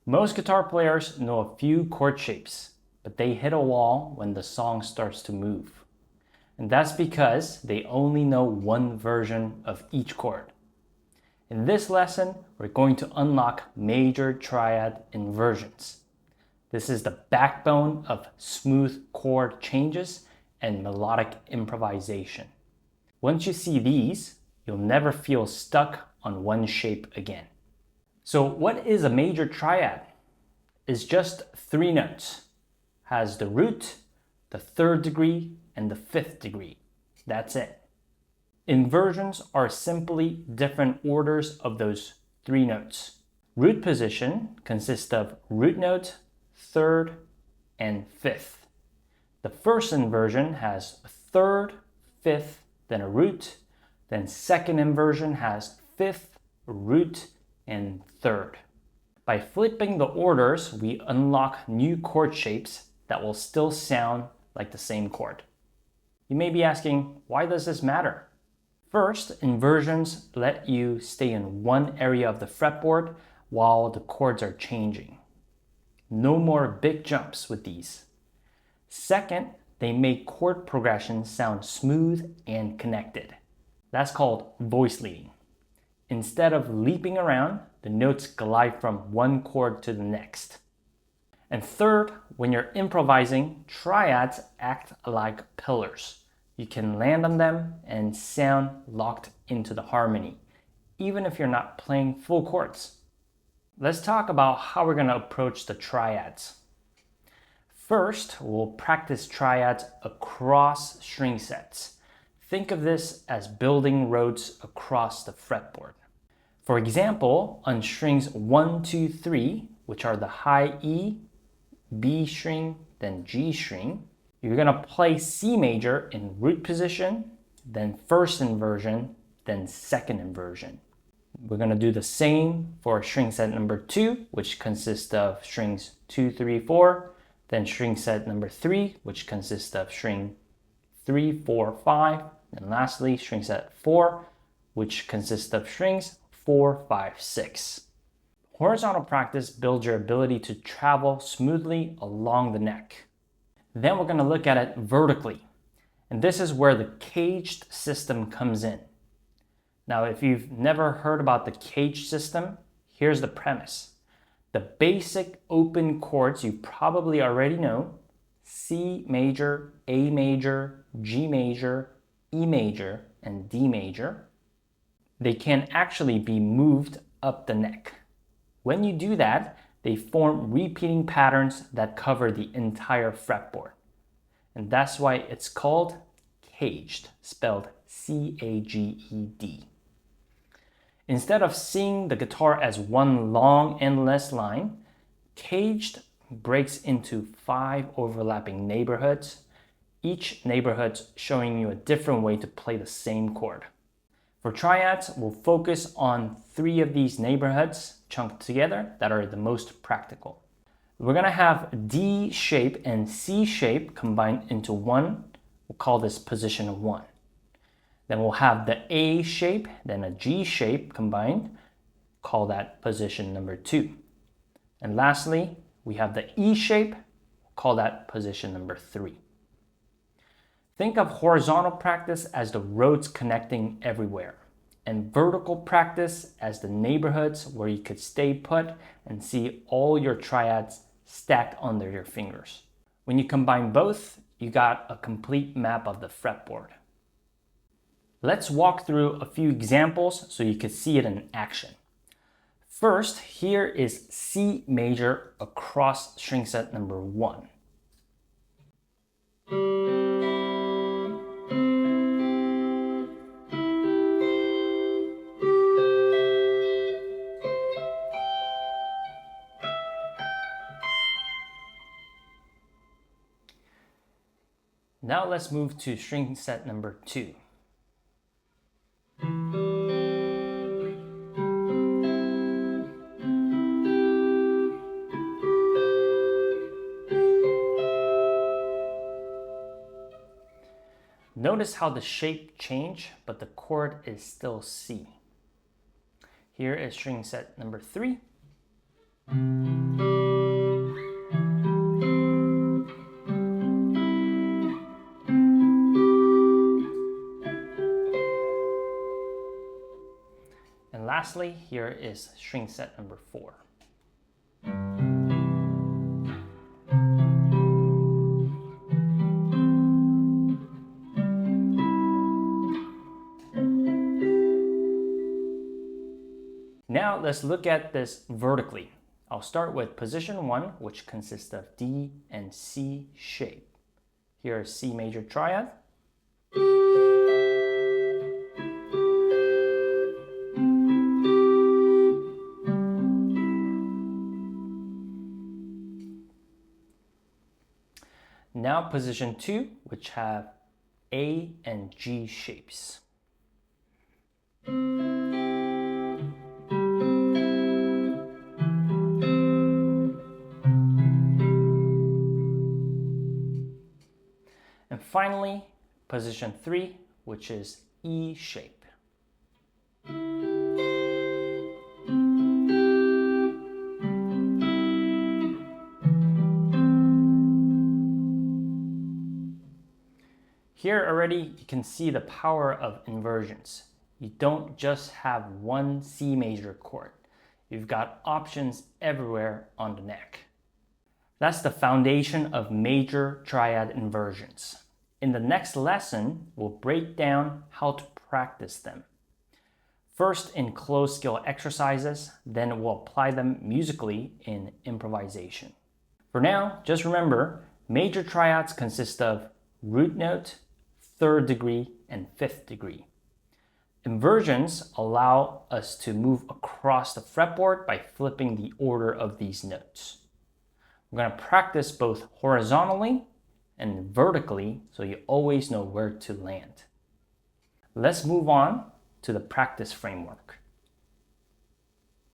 Most guitar players know a few chord shapes, but they hit a wall when the song starts to move. And that's because they only know one version of each chord. In this lesson, we're going to unlock major triad inversions. This is the backbone of smooth chord changes and melodic improvisation. Once you see these, you'll never feel stuck on one shape again. So what is a major triad? It's just 3 notes. Has the root, the 3rd degree, and the 5th degree. That's it. Inversions are simply different orders of those 3 notes. Root position consists of root note, 3rd, and 5th. The first inversion has a 3rd, 5th, then a root. Then second inversion has 5th, root, and 3rd. By flipping the orders, we unlock new chord shapes that will still sound like the same chord. You may be asking, why does this matter? First, inversions let you stay in one area of the fretboard while the chords are changing. No more big jumps with these. Second, they make chord progressions sound smooth and connected. That's called voice leading. Instead of leaping around, the notes glide from one chord to the next. And third, when you're improvising, triads act like pillars. You can land on them and sound locked into the harmony, even if you're not playing full chords. Let's talk about how we're going to approach the triads. First, we'll practice triads across string sets. Think of this as building roads across the fretboard. For example, on strings 1, 2, 3, which are the high E, B string, then G string, you're going to play C major in root position, then first inversion, then second inversion. We're going to do the same for string set number 2, which consists of strings 2, 3, 4, then string set number 3, which consists of string 3, 4, 5, and lastly string set 4, which consists of strings 4, 5, 6. Horizontal practice builds your ability to travel smoothly along the neck. Then we're going to look at it vertically. And this is where the caged system comes in. Now, if you've never heard about the caged system, here's the premise. The basic open chords you probably already know, C major, A major, G major, E major, and D major, they can actually be moved up the neck. When you do that, they form repeating patterns that cover the entire fretboard. And that's why it's called caged, spelled C-A-G-E-D. Instead of seeing the guitar as one long, endless line, caged breaks into 5 overlapping neighborhoods, each neighborhood showing you a different way to play the same chord. For triads, we'll focus on 3 of these neighborhoods chunked together that are the most practical. We're going to have D shape and C shape combined into one. We'll call this position 1. Then we'll have the A shape, then a G shape combined. Call that position number 2. And lastly, we have the E shape. Call that position number 3. Think of horizontal practice as the roads connecting everywhere, and vertical practice as the neighborhoods where you could stay put and see all your triads stacked under your fingers. When you combine both, you got a complete map of the fretboard. Let's walk through a few examples so you can see it in action. First, here is C major across string set number 1. Now let's move to string set number 2. Notice how the shape changed, but the chord is still C. Here is string set number 3. lastly, here is string set number 4. Now let's look at this vertically. I'll start with position 1, which consists of D and C shape. Here is C major triad. Now position 2, which have A and G shapes. And finally, position 3, which is E shape. Here already you can see the power of inversions. You don't just have one C major chord. You've got options everywhere on the neck. That's the foundation of major triad inversions. In the next lesson, we'll break down how to practice them. First in closed scale exercises, then we'll apply them musically in improvisation. For now, just remember, major triads consist of root note, third degree, and fifth degree. Inversions allow us to move across the fretboard by flipping the order of these notes. We're going to practice both horizontally and vertically so you always know where to land. Let's move on to the practice framework.